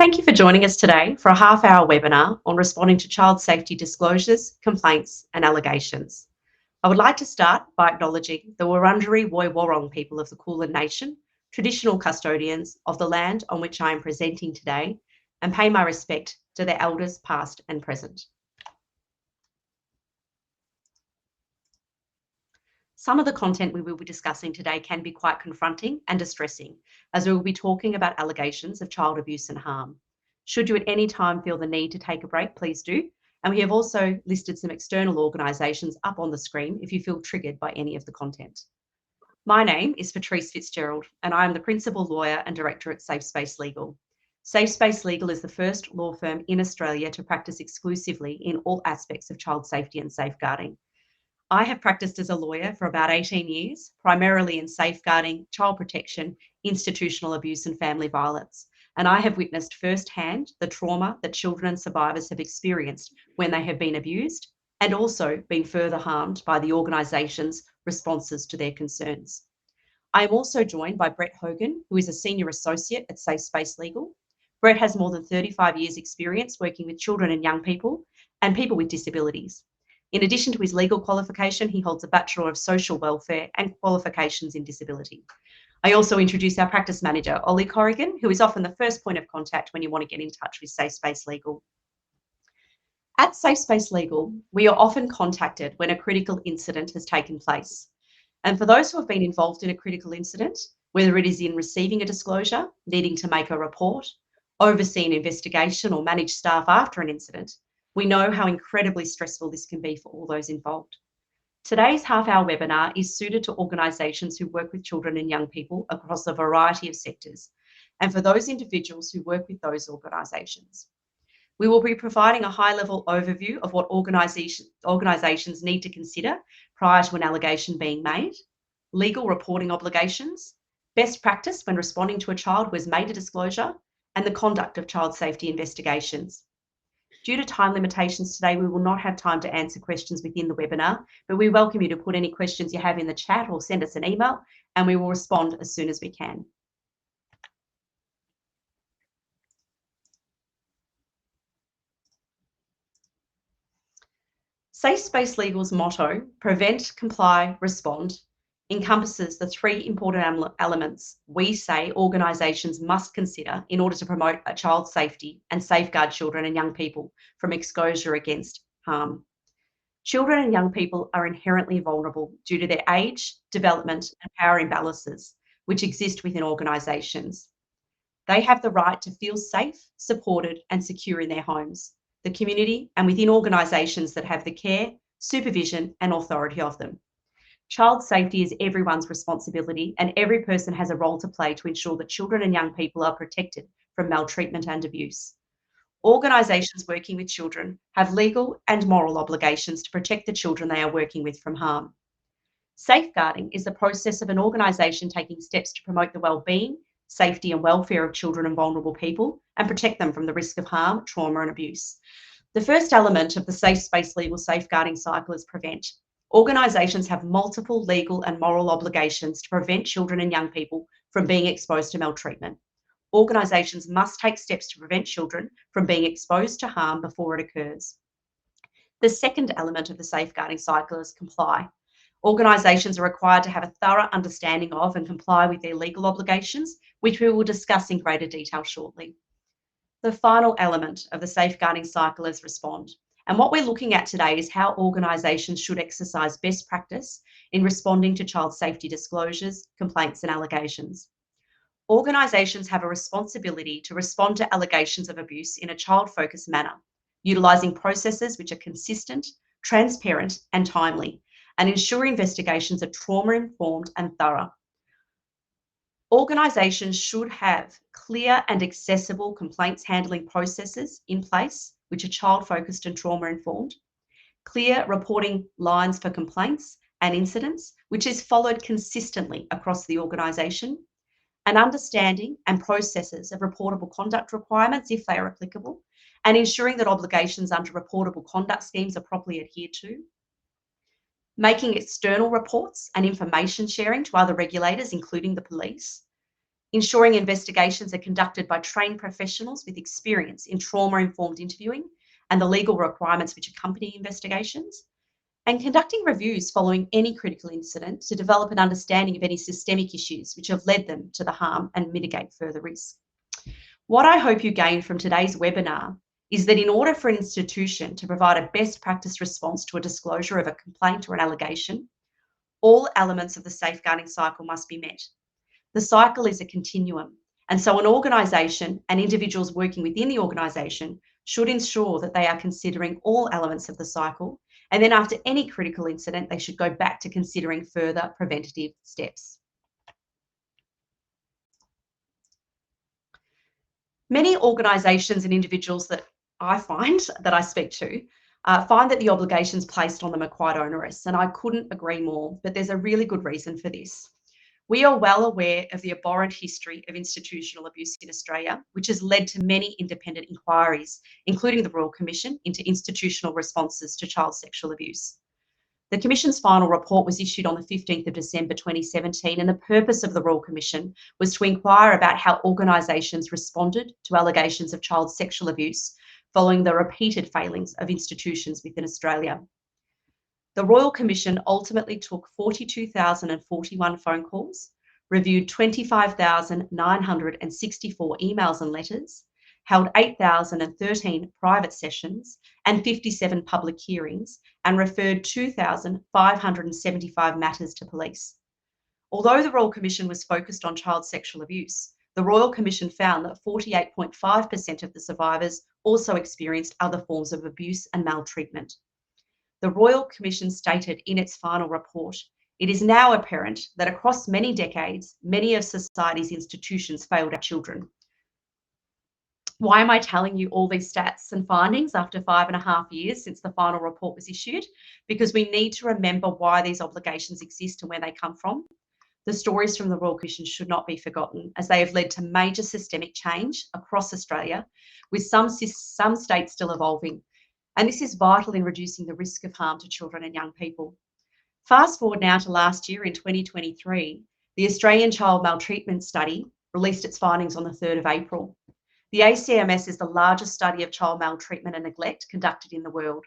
Thank you for joining us today for a half-hour webinar on responding to child safety disclosures, complaints and allegations. I would like to start by acknowledging the Wurundjeri Woi-wurrung people of the Kulin Nation, traditional custodians of the land on which I am presenting today, and pay my respect to their elders past and present. Some of the content we will be discussing today can be quite confronting and distressing, as we will be talking about allegations of child abuse and harm. Should you at any time feel the need to take a break, please do. And we have also listed some external organisations up on the screen if you feel triggered by any of the content. My name is Patrice Fitzgerald, and I am the Principal Lawyer and Director at Safe Space Legal. Safe Space Legal is the first law firm in Australia to practice exclusively in all aspects of child safety and safeguarding. I have practiced as a lawyer for about 18 years, primarily in safeguarding, child protection, institutional abuse and family violence. And I have witnessed firsthand the trauma that children and survivors have experienced when they have been abused and also been further harmed by the organisation's responses to their concerns. I am also joined by Brett Hogan, who is a Senior Associate at Safe Space Legal. Brett has more than 35 years experience working with children and young people and people with disabilities. In addition to his legal qualification, he holds a Bachelor of Social Welfare and qualifications in disability. I also introduce our practice manager, Ollie Corrigan, who is often the first point of contact when you want to get in touch with Safe Space Legal. At Safe Space Legal, we are often contacted when a critical incident has taken place. And for those who have been involved in a critical incident, whether it is in receiving a disclosure, needing to make a report, oversee an investigation or manage staff after an incident, we know how incredibly stressful this can be for all those involved. Today's half-hour webinar is suited to organisations who work with children and young people across a variety of sectors, and for those individuals who work with those organisations. We will be providing a high-level overview of what organisations need to consider prior to an allegation being made, legal reporting obligations, best practice when responding to a child who has made a disclosure, and the conduct of child safety investigations. Due to time limitations today, we will not have time to answer questions within the webinar, but we welcome you to put any questions you have in the chat or send us an email, and we will respond as soon as we can. Safe Space Legal's motto, prevent, comply, respond, encompasses the three important elements we say organisations must consider in order to promote a child's safety and safeguard children and young people from exposure against harm. Children and young people are inherently vulnerable due to their age, development and power imbalances which exist within organisations. They have the right to feel safe, supported and secure in their homes, the community and within organisations that have the care, supervision and authority of them. Child safety is everyone's responsibility and every person has a role to play to ensure that children and young people are protected from maltreatment and abuse. Organisations working with children have legal and moral obligations to protect the children they are working with from harm. Safeguarding is the process of an organisation taking steps to promote the well-being, safety and welfare of children and vulnerable people and protect them from the risk of harm, trauma and abuse. The first element of the Safe Space Legal safeguarding cycle is prevent. Organisations have multiple legal and moral obligations to prevent children and young people from being exposed to maltreatment. Organisations must take steps to prevent children from being exposed to harm before it occurs. The second element of the safeguarding cycle is comply. Organisations are required to have a thorough understanding of and comply with their legal obligations, which we will discuss in greater detail shortly. The final element of the safeguarding cycle is respond. And what we're looking at today is how organisations should exercise best practice in responding to child safety disclosures, complaints and allegations. Organisations have a responsibility to respond to allegations of abuse in a child-focused manner, utilising processes which are consistent, transparent and timely, and ensure investigations are trauma-informed and thorough. Organisations should have clear and accessible complaints handling processes in place which are child-focused and trauma-informed, clear reporting lines for complaints and incidents, which is followed consistently across the organisation, an understanding and processes of reportable conduct requirements if they are applicable, and ensuring that obligations under reportable conduct schemes are properly adhered to, making external reports and information sharing to other regulators, including the police, ensuring investigations are conducted by trained professionals with experience in trauma-informed interviewing and the legal requirements which accompany investigations, and conducting reviews following any critical incident to develop an understanding of any systemic issues which have led them to the harm and mitigate further risk. What I hope you gain from today's webinar is that in order for an institution to provide a best practice response to a disclosure of a complaint or an allegation, all elements of the safeguarding cycle must be met. The cycle is a continuum, and so an organisation and individuals working within the organisation should ensure that they are considering all elements of the cycle, and then after any critical incident, they should go back to considering further preventative steps. Many organisations and individuals that I speak to, find that the obligations placed on them are quite onerous, and I couldn't agree more, but there's a really good reason for this. We are well aware of the abhorrent history of institutional abuse in Australia, which has led to many independent inquiries, including the Royal Commission into institutional responses to child sexual abuse. The Commission's final report was issued on the 15th of December 2017, and the purpose of the Royal Commission was to inquire about how organisations responded to allegations of child sexual abuse following the repeated failings of institutions within Australia. The Royal Commission ultimately took 42,041 phone calls, reviewed 25,964 emails and letters, held 8,013 private sessions and 57 public hearings, and referred 2,575 matters to police. Although the Royal Commission was focused on child sexual abuse, the Royal Commission found that 48.5% of the survivors also experienced other forms of abuse and maltreatment. The Royal Commission stated in its final report, "It is now apparent that across many decades, many of society's institutions failed our children." Why am I telling you all these stats and findings after 5.5 years since the final report was issued? Because we need to remember why these obligations exist and where they come from. The stories from the Royal Commission should not be forgotten, as they have led to major systemic change across Australia, with some states still evolving. And this is vital in reducing the risk of harm to children and young people. Fast forward now to last year in 2023, the Australian Child Maltreatment Study released its findings on the 3rd of April. The ACMS is the largest study of child maltreatment and neglect conducted in the world.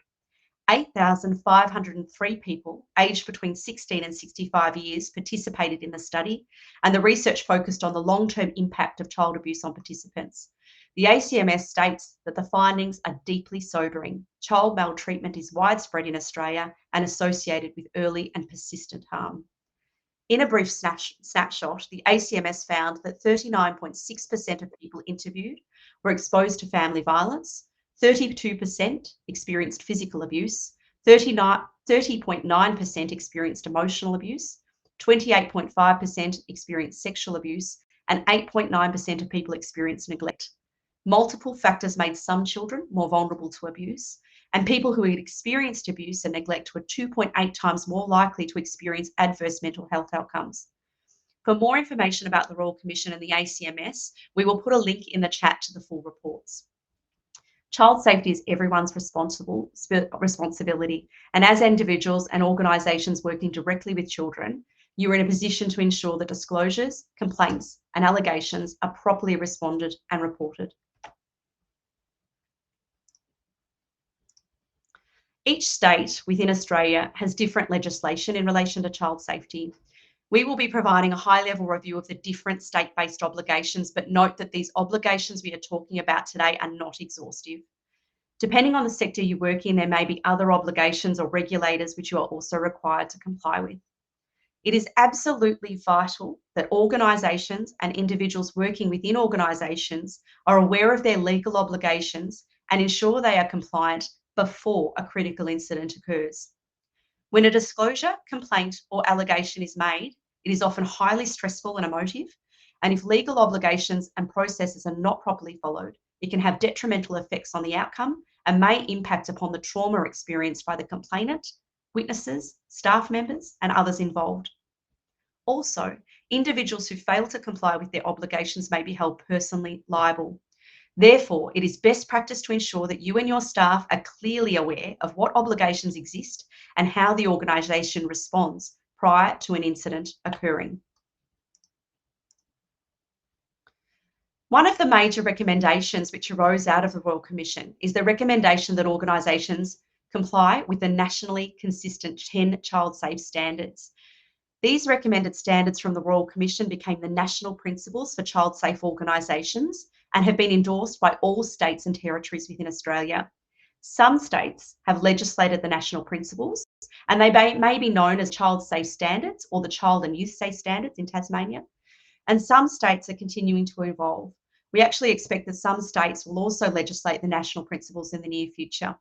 8,503 people aged between 16 and 65 years participated in the study, and the research focused on the long-term impact of child abuse on participants. The ACMS states that the findings are deeply sobering. Child maltreatment is widespread in Australia and associated with early and persistent harm. In a brief snapshot, the ACMS found that 39.6% of people interviewed were exposed to family violence, 32% experienced physical abuse, 30.9% experienced emotional abuse, 28.5% experienced sexual abuse, and 8.9% of people experienced neglect. Multiple factors made some children more vulnerable to abuse, and people who had experienced abuse and neglect were 2.8 times more likely to experience adverse mental health outcomes. For more information about the Royal Commission and the ACMS, we will put a link in the chat to the full reports. Child safety is everyone's responsibility, and as individuals and organisations working directly with children, you are in a position to ensure that disclosures, complaints, and allegations are properly responded and reported. Each state within Australia has different legislation in relation to child safety. We will be providing a high-level review of the different state-based obligations, but note that these obligations we are talking about today are not exhaustive. Depending on the sector you work in, there may be other obligations or regulators which you are also required to comply with. It is absolutely vital that organisations and individuals working within organisations are aware of their legal obligations and ensure they are compliant before a critical incident occurs. When a disclosure, complaint, or allegation is made, it is often highly stressful and emotive, and if legal obligations and processes are not properly followed, it can have detrimental effects on the outcome and may impact upon the trauma experienced by the complainant, witnesses, staff members, and others involved. Also, individuals who fail to comply with their obligations may be held personally liable. Therefore, it is best practice to ensure that you and your staff are clearly aware of what obligations exist and how the organisation responds prior to an incident occurring. One of the major recommendations which arose out of the Royal Commission is the recommendation that organisations comply with the nationally consistent 10 child-safe standards. These recommended standards from the Royal Commission became the national principles for child-safe organisations and have been endorsed by all states and territories within Australia. Some states have legislated the national principles, and they may be known as child safe standards or the child and youth safe standards in Tasmania. And some states are continuing to evolve. We actually expect that some states will also legislate the national principles in the near future.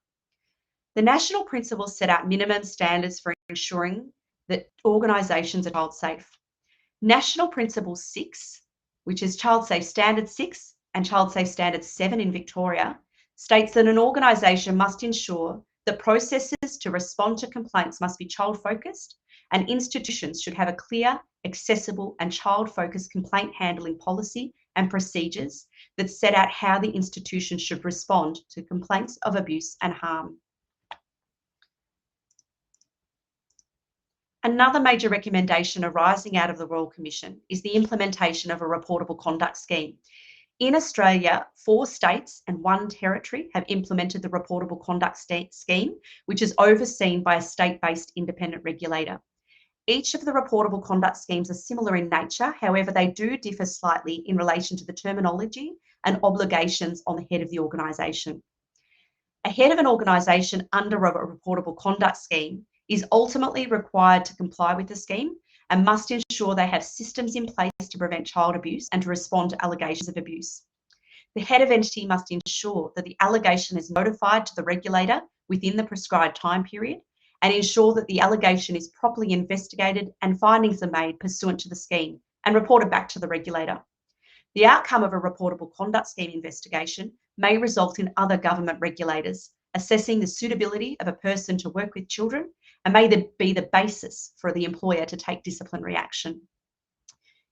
The national principles set out minimum standards for ensuring that organisations are child safe. National Principle 6, which is Child Safe Standard 6 and Child Safe Standard 7 in Victoria, states that an organisation must ensure that processes to respond to complaints must be child-focused, and institutions should have a clear, accessible and child-focused complaint handling policy and procedures that set out how the institution should respond to complaints of abuse and harm. Another major recommendation arising out of the Royal Commission is the implementation of a reportable conduct scheme. In Australia, 4 states and 1 territory have implemented the reportable conduct scheme, which is overseen by a state-based independent regulator. Each of the reportable conduct schemes are similar in nature, however, they do differ slightly in relation to the terminology and obligations on the head of the organisation. A head of an organisation under a reportable conduct scheme is ultimately required to comply with the scheme and must ensure they have systems in place to prevent child abuse and to respond to allegations of abuse. The head of entity must ensure that the allegation is notified to the regulator within the prescribed time period and ensure that the allegation is properly investigated and findings are made pursuant to the scheme and reported back to the regulator. The outcome of a reportable conduct scheme investigation may result in other government regulators assessing the suitability of a person to work with children and may be the basis for the employer to take disciplinary action.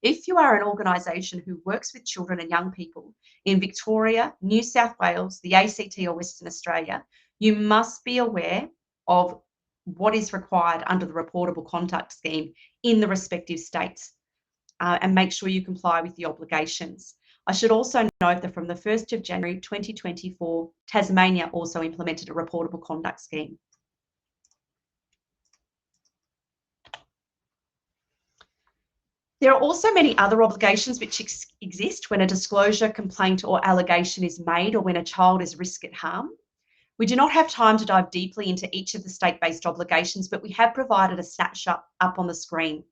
If you are an organisation who works with children and young people in Victoria, New South Wales, the ACT or Western Australia, you must be aware of what is required under the reportable conduct scheme in the respective states and make sure you comply with the obligations. I should also note that from the 1st of January 2024, Tasmania also implemented a reportable conduct scheme. There are also many other obligations which exist when a disclosure, complaint or allegation is made or when a child is risk at harm. We do not have time to dive deeply into each of the state-based obligations, but we have provided a snapshot up on the screen.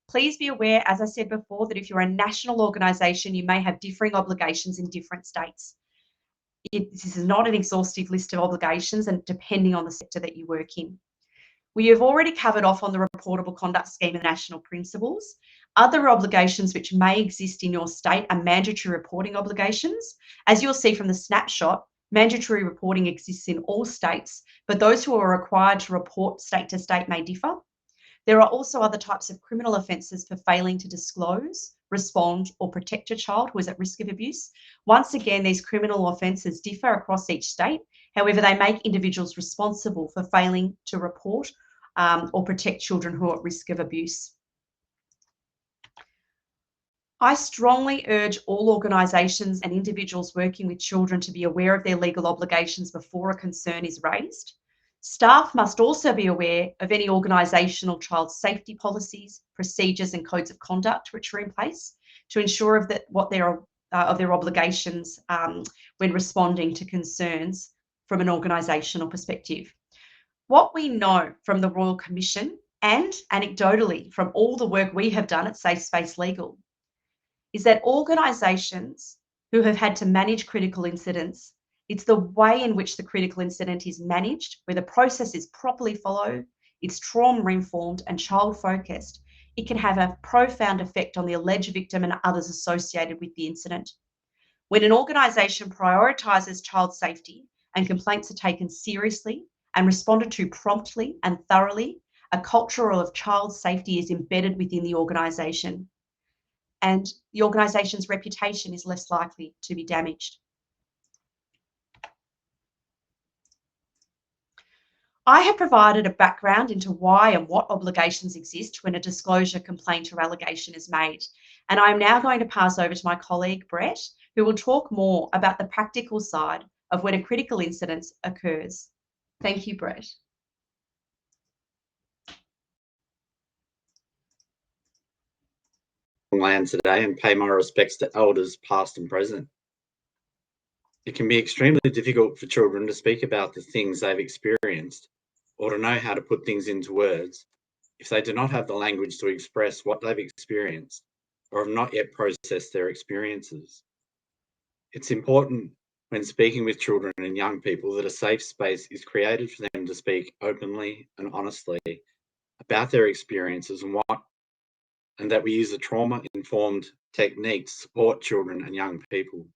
Please be aware, as I said before, that if you're a national organisation, you may have differing obligations in different states. This is not an exhaustive list of obligations and depending on the sector that you work in. We have already covered off on the reportable conduct scheme and national principles. Other obligations which may exist in your state are mandatory reporting obligations. As you'll see from the snapshot, mandatory reporting exists in all states, but those who are required to report state to state may differ. There are also other types of criminal offences for failing to disclose, respond or protect a child who is at risk of abuse. Once again, these criminal offences differ across each state. However, they make individuals responsible for failing to report or protect children who are at risk of abuse. I strongly urge all organisations and individuals working with children to be aware of their legal obligations before a concern is raised. Staff must also be aware of any organisational child safety policies, procedures and codes of conduct which are in place to ensure that what of their obligations when responding to concerns from an organisational perspective. What we know from the Royal Commission and anecdotally from all the work we have done at Safe Space Legal is that organisations who have had to manage critical incidents, it's the way in which the critical incident is managed, where the process is properly followed, it's trauma-informed and child-focused, it can have a profound effect on the alleged victim and others associated with the incident. When an organisation prioritises child safety and complaints are taken seriously and responded to promptly and thoroughly, a culture of child safety is embedded within the organisation, and the organisation's reputation is less likely to be damaged. I have provided a background into why and what obligations exist when a disclosure, complaint or allegation is made. And I'm now going to pass over to my colleague, Brett, who will talk more about the practical side of when a critical incident occurs. Thank you, Brett. Land today and pay my respects to elders past and present. It can be extremely difficult for children to speak about the things they've experienced or to know how to put things into words if they do not have the language to express what they've experienced or have not yet processed their experiences. It's important when speaking with children and young people that a safe space is created for them to speak openly and honestly about their experiences and that we use a trauma-informed technique to support children and young people.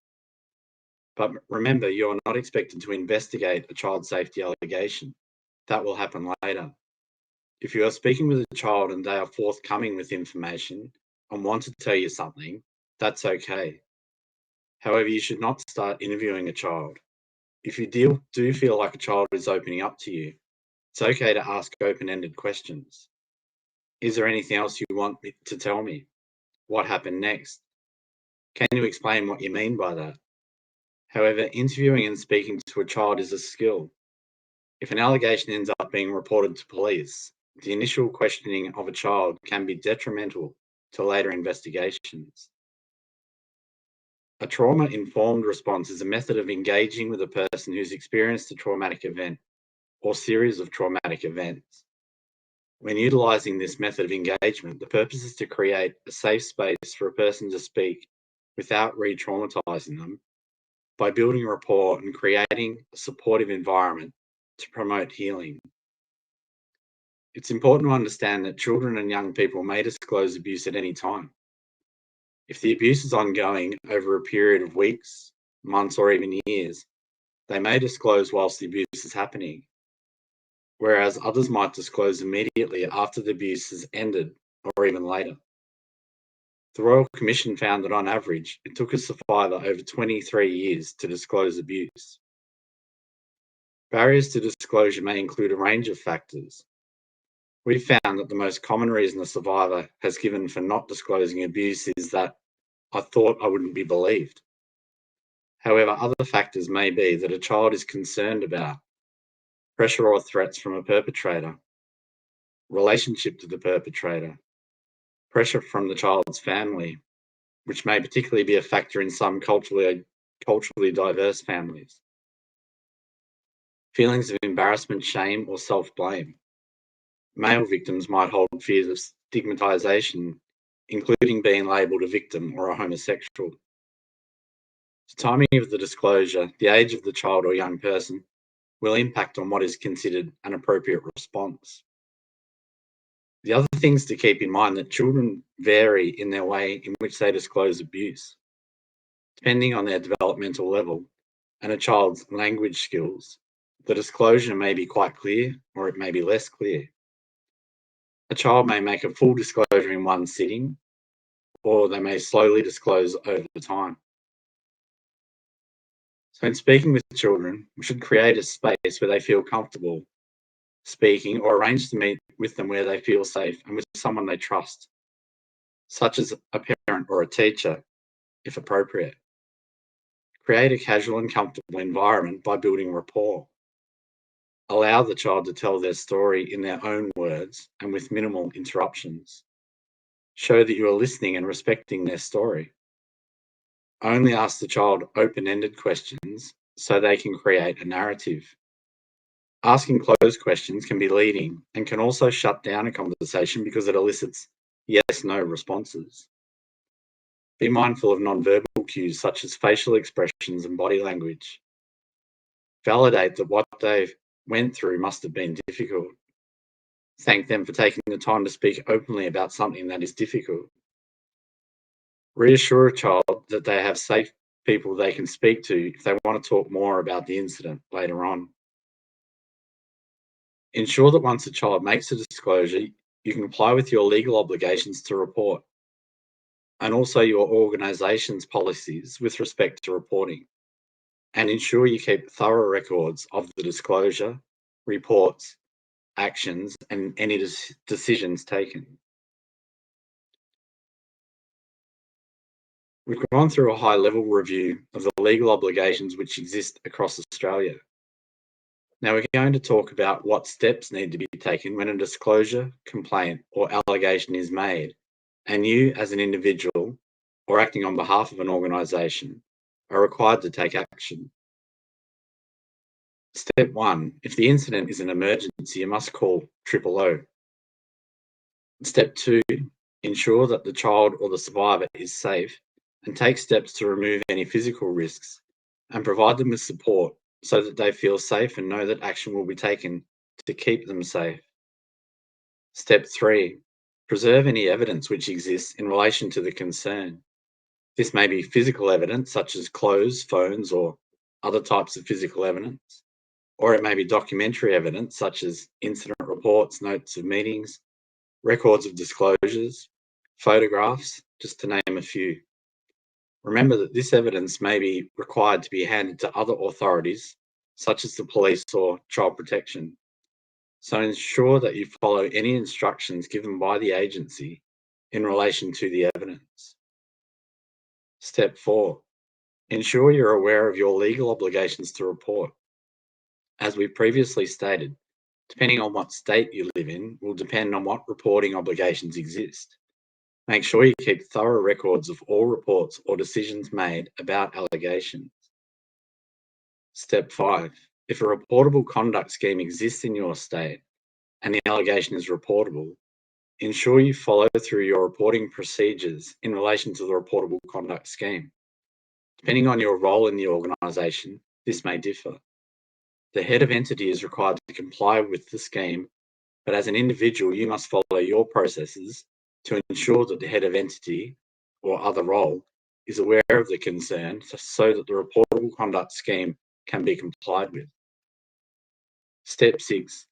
But remember, you're not expected to investigate a child safety allegation. That will happen later. If you are speaking with a child and they are forthcoming with information and want to tell you something, that's okay. However, you should not start interviewing a child. If you do feel like a child is opening up to you, it's okay to ask open-ended questions. Is there anything else you want to tell me? What happened next? Can you explain what you mean by that? However, interviewing and speaking to a child is a skill. If an allegation ends up being reported to police, the initial questioning of a child can be detrimental to later investigations. A trauma-informed response is a method of engaging with a person who's experienced a traumatic event or series of traumatic events. When utilising this method of engagement, the purpose is to create a safe space for a person to speak without re-traumatising them by building rapport and creating a supportive environment to promote healing. It's important to understand that children and young people may disclose abuse at any time. If the abuse is ongoing over a period of weeks, months, or even years, they may disclose whilst the abuse is happening, whereas others might disclose immediately after the abuse has ended or even later. The Royal Commission found that on average, it took a survivor over 23 years to disclose abuse. Barriers to disclosure may include a range of factors. We found that the most common reason a survivor has given for not disclosing abuse is that I thought I wouldn't be believed. However, other factors may be that a child is concerned about pressure or threats from a perpetrator, relationship to the perpetrator, pressure from the child's family, which may particularly be a factor in some culturally diverse families, feelings of embarrassment, shame, or self-blame. Male victims might hold fears of stigmatisation, including being labelled a victim or a homosexual. The timing of the disclosure, the age of the child or young person, will impact on what is considered an appropriate response. The other things to keep in mind that children vary in their way in which they disclose abuse. Depending on their developmental level and a child's language skills, the disclosure may be quite clear or it may be less clear. A child may make a full disclosure in one sitting, or they may slowly disclose over time. So in speaking with children, we should create a space where they feel comfortable speaking or arrange to meet with them where they feel safe and with someone they trust, such as a parent or a teacher, if appropriate. Create a casual and comfortable environment by building rapport. Allow the child to tell their story in their own words and with minimal interruptions. Show that you are listening and respecting their story. Only ask the child open-ended questions so they can create a narrative. Asking closed questions can be leading and can also shut down a conversation because it elicits yes/no responses. Be mindful of non-verbal cues such as facial expressions and body language. Validate that what they've went through must have been difficult. Thank them for taking the time to speak openly about something that is difficult. Reassure a child that they have safe people they can speak to if they want to talk more about the incident later on. Ensure that once a child makes a disclosure, you can comply with your legal obligations to report, and also your organisation's policies with respect to reporting. And ensure you keep thorough records of the disclosure, reports, actions, and any decisions taken. We've gone through a high-level review of the legal obligations which exist across Australia. Now we're going to talk about what steps need to be taken when a disclosure, complaint, or allegation is made, and you as an individual or acting on behalf of an organisation are required to take action. Step 1. If the incident is an emergency, you must call 000. Step 2. Ensure that the child or the survivor is safe and take steps to remove any physical risks and provide them with support so that they feel safe and know that action will be taken to keep them safe. Step 3. Preserve any evidence which exists in relation to the concern. This may be physical evidence such as clothes, phones, or other types of physical evidence, or it may be documentary evidence such as incident reports, notes of meetings, records of disclosures, photographs, just to name a few. Remember that this evidence may be required to be handed to other authorities, such as the police or child protection. So ensure that you follow any instructions given by the agency in relation to the evidence. Step 4. Ensure you're aware of your legal obligations to report. As we previously stated, depending on what state you live in will depend on what reporting obligations exist. Make sure you keep thorough records of all reports or decisions made about allegations. Step 5. If a reportable conduct scheme exists in your state and the allegation is reportable, ensure you follow through your reporting procedures in relation to the reportable conduct scheme. Depending on your role in the organisation, this may differ. The head of entity is required to comply with the scheme, but as an individual, you must follow your processes to ensure that the head of entity or other role is aware of the concern so that the reportable conduct scheme can be complied with. Step 6.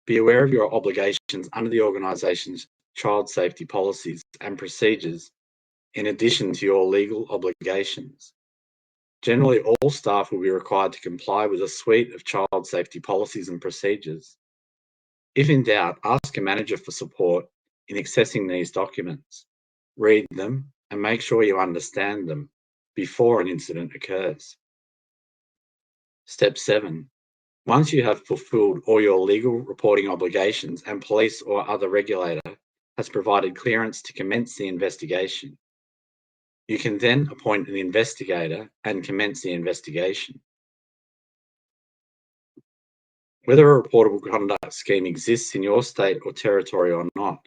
Be aware of your obligations under the organisation's child safety policies and procedures in addition to your legal obligations. Generally, all staff will be required to comply with a suite of child safety policies and procedures. If in doubt, ask a manager for support in accessing these documents. Read them and make sure you understand them before an incident occurs. Step 7. Once you have fulfilled all your legal reporting obligations and police or other regulator has provided clearance to commence the investigation, you can then appoint an investigator and commence the investigation. Whether a reportable conduct scheme exists in your state or territory or not,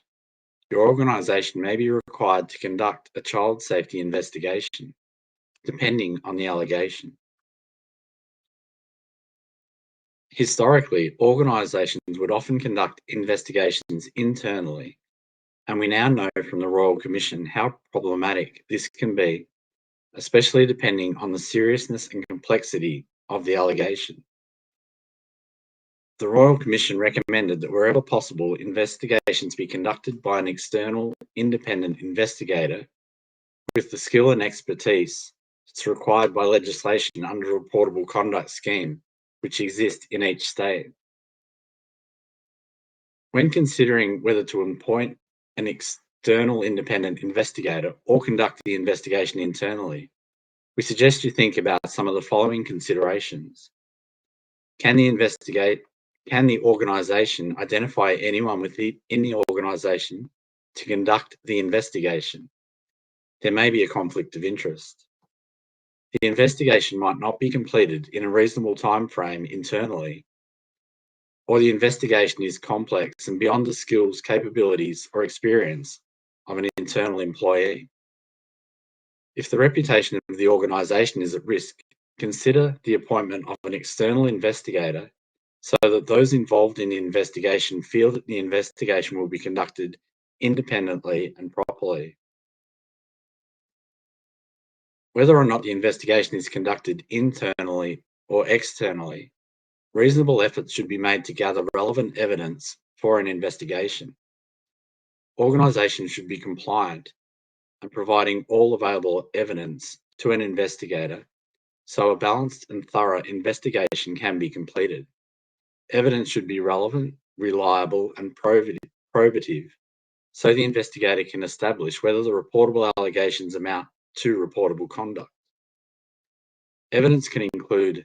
your organisation may be required to conduct a child safety investigation, depending on the allegation. Historically, organisations would often conduct investigations internally, and we now know from the Royal Commission how problematic this can be, especially depending on the seriousness and complexity of the allegation. The Royal Commission recommended that wherever possible, investigations be conducted by an external independent investigator with the skill and expertise that's required by legislation under a reportable conduct scheme, which exists in each state. When considering whether to appoint an external independent investigator or conduct the investigation internally, we suggest you think about some of the following considerations. Can the organisation identify anyone within the organisation to conduct the investigation? There may be a conflict of interest. The investigation might not be completed in a reasonable time frame internally, or the investigation is complex and beyond the skills, capabilities, or experience of an internal employee. If the reputation of the organisation is at risk, consider the appointment of an external investigator so that those involved in the investigation feel that the investigation will be conducted independently and properly. Whether or not the investigation is conducted internally or externally, reasonable efforts should be made to gather relevant evidence for an investigation. Organisations should be compliant and providing all available evidence to an investigator so a balanced and thorough investigation can be completed. Evidence should be relevant, reliable, and probative so the investigator can establish whether the reportable allegations amount to reportable conduct. Evidence can include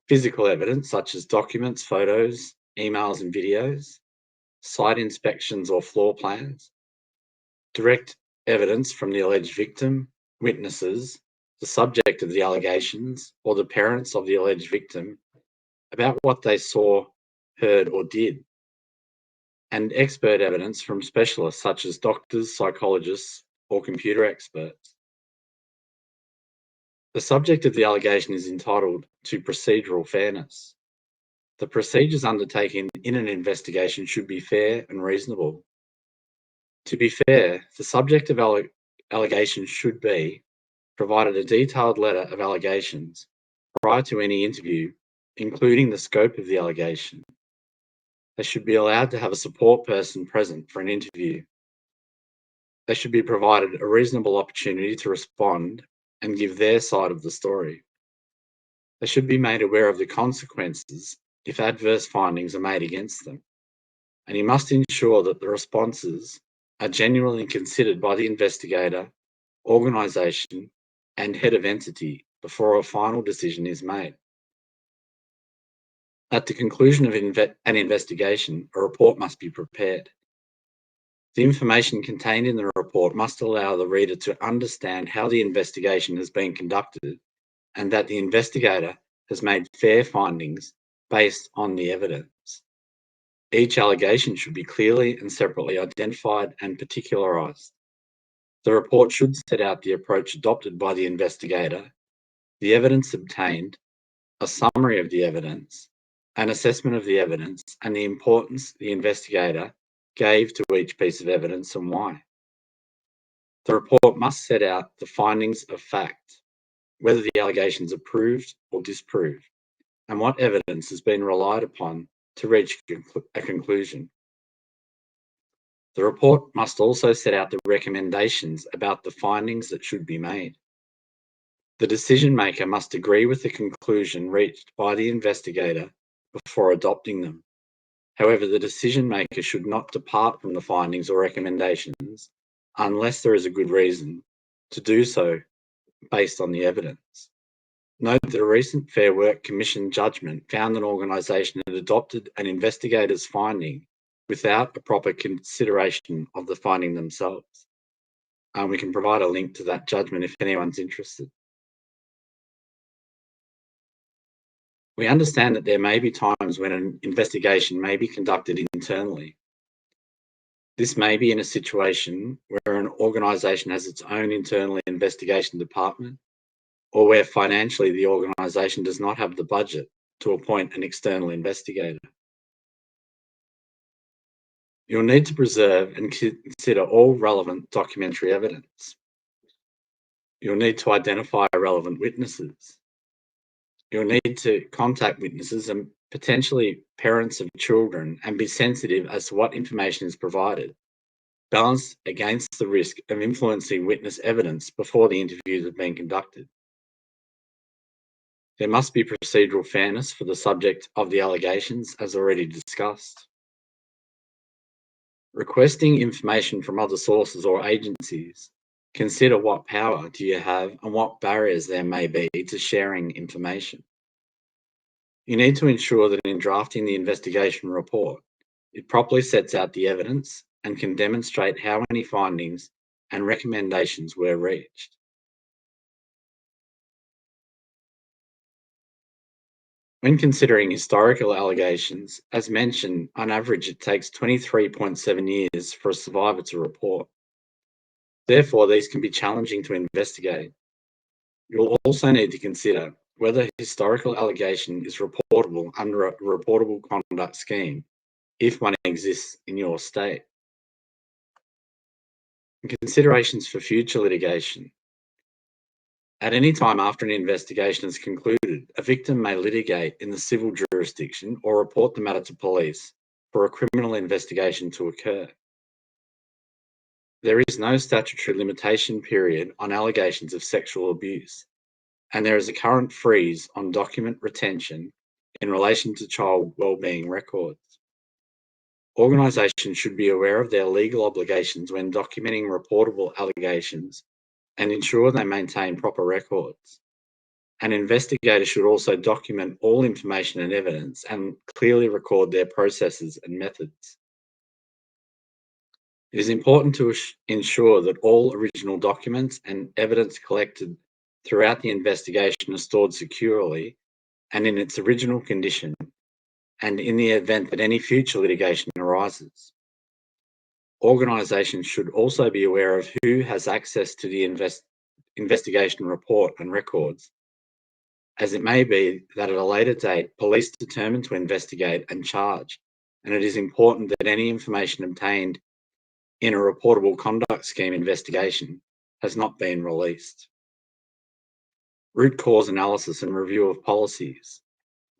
physical evidence such as documents, photos, emails and videos, site inspections or floor plans, direct evidence from the alleged victim, witnesses, the subject of the allegations, or the parents of the alleged victim about what they saw, heard, or did, and expert evidence from specialists such as doctors, psychologists, or computer experts. The subject of the allegation is entitled to procedural fairness. The procedures undertaken in an investigation should be fair and reasonable. To be fair, the subject of allegations should be provided a detailed letter of allegations prior to any interview, including the scope of the allegation. They should be allowed to have a support person present for an interview. They should be provided a reasonable opportunity to respond and give their side of the story. They should be made aware of the consequences if adverse findings are made against them. And you must ensure that the responses are genuinely considered by the investigator, organisation, and head of entity before a final decision is made. At the conclusion of an investigation, a report must be prepared. The information contained in the report must allow the reader to understand how the investigation has been conducted and that the investigator has made fair findings based on the evidence. Each allegation should be clearly and separately identified and particularised. The report should set out the approach adopted by the investigator, the evidence obtained, a summary of the evidence, an assessment of the evidence, and the importance the investigator gave to each piece of evidence and why. The report must set out the findings of fact, whether the allegations are proved or disproved, and what evidence has been relied upon to reach a conclusion. The report must also set out the recommendations about the findings that should be made. The decision maker must agree with the conclusion reached by the investigator before adopting them. However, the decision maker should not depart from the findings or recommendations unless there is a good reason to do so based on the evidence. Note that a recent Fair Work Commission judgment found an organisation had adopted an investigator's finding without a proper consideration of the finding themselves. We can provide a link to that judgment if anyone's interested. We understand that there may be times when an investigation may be conducted internally. This may be in a situation where an organisation has its own internal investigation department, or where financially the organisation does not have the budget to appoint an external investigator. You'll need to preserve and consider all relevant documentary evidence. You'll need to identify relevant witnesses. You'll need to contact witnesses and potentially parents of children and be sensitive as to what information is provided, balanced against the risk of influencing witness evidence before the interviews have been conducted. There must be procedural fairness for the subject of the allegations, as already discussed. Requesting information from other sources or agencies, consider what power do you have and what barriers there may be to sharing information. You need to ensure that in drafting the investigation report, it properly sets out the evidence and can demonstrate how any findings and recommendations were reached. When considering historical allegations, as mentioned, on average it takes 23.7 years for a survivor to report. Therefore, these can be challenging to investigate. You'll also need to consider whether historical allegation is reportable under a reportable conduct scheme, if one exists in your state. Considerations for future litigation. At any time after an investigation is concluded, a victim may litigate in the civil jurisdiction or report the matter to police for a criminal investigation to occur. There is no statutory limitation period on allegations of sexual abuse, and there is a current freeze on document retention in relation to child wellbeing records. Organisations should be aware of their legal obligations when documenting reportable allegations and ensure they maintain proper records. An investigator should also document all information and evidence and clearly record their processes and methods. It is important to ensure that all original documents and evidence collected throughout the investigation are stored securely and in its original condition, and in the event that any future litigation arises. Organisations should also be aware of who has access to the investigation report and records, as it may be that at a later date, police determine to investigate and charge, and it is important that any information obtained in a reportable conduct scheme investigation has not been released. Root cause analysis and review of policies.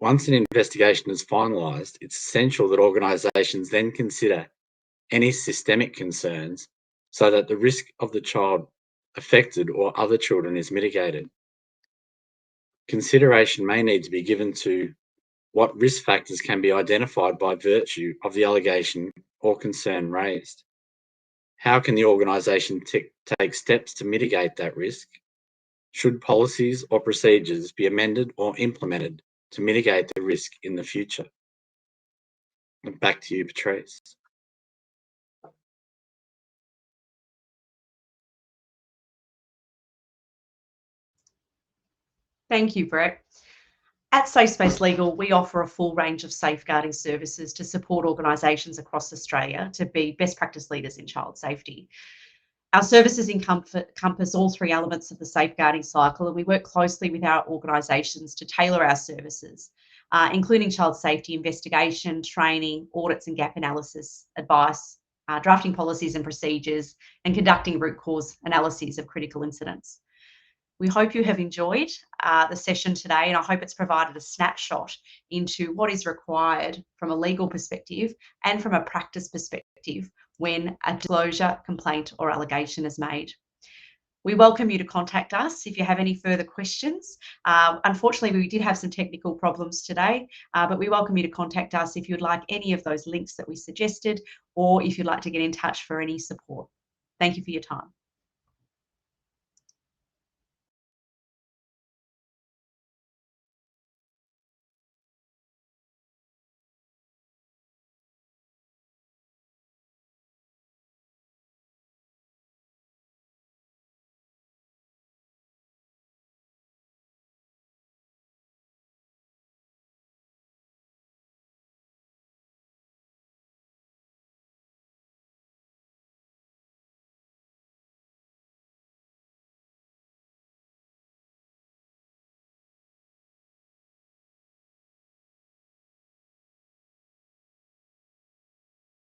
Once an investigation is finalised, it's essential that organisations then consider any systemic concerns so that the risk of the child affected or other children is mitigated. Consideration may need to be given to what risk factors can be identified by virtue of the allegation or concern raised. How can the organisation take steps to mitigate that risk? Should policies or procedures be amended or implemented to mitigate the risk in the future? And back to you, Patrice. Thank you, Brett. At Safe Space Legal, we offer a full range of safeguarding services to support organisations across Australia to be best practice leaders in child safety. Our services encompass all three elements of the safeguarding cycle, and we work closely with our organisations to tailor our services, including child safety investigation, training, audits and gap analysis, advice, drafting policies and procedures, and conducting root cause analyses of critical incidents. We hope you have enjoyed the session today, and I hope it's provided a snapshot into what is required from a legal perspective and from a practice perspective when a disclosure, complaint or allegation is made. We welcome you to contact us if you have any further questions. Unfortunately, we did have some technical problems today, but we welcome you to contact us if you'd like any of those links that we suggested, or if you'd like to get in touch for any support. Thank you for your time.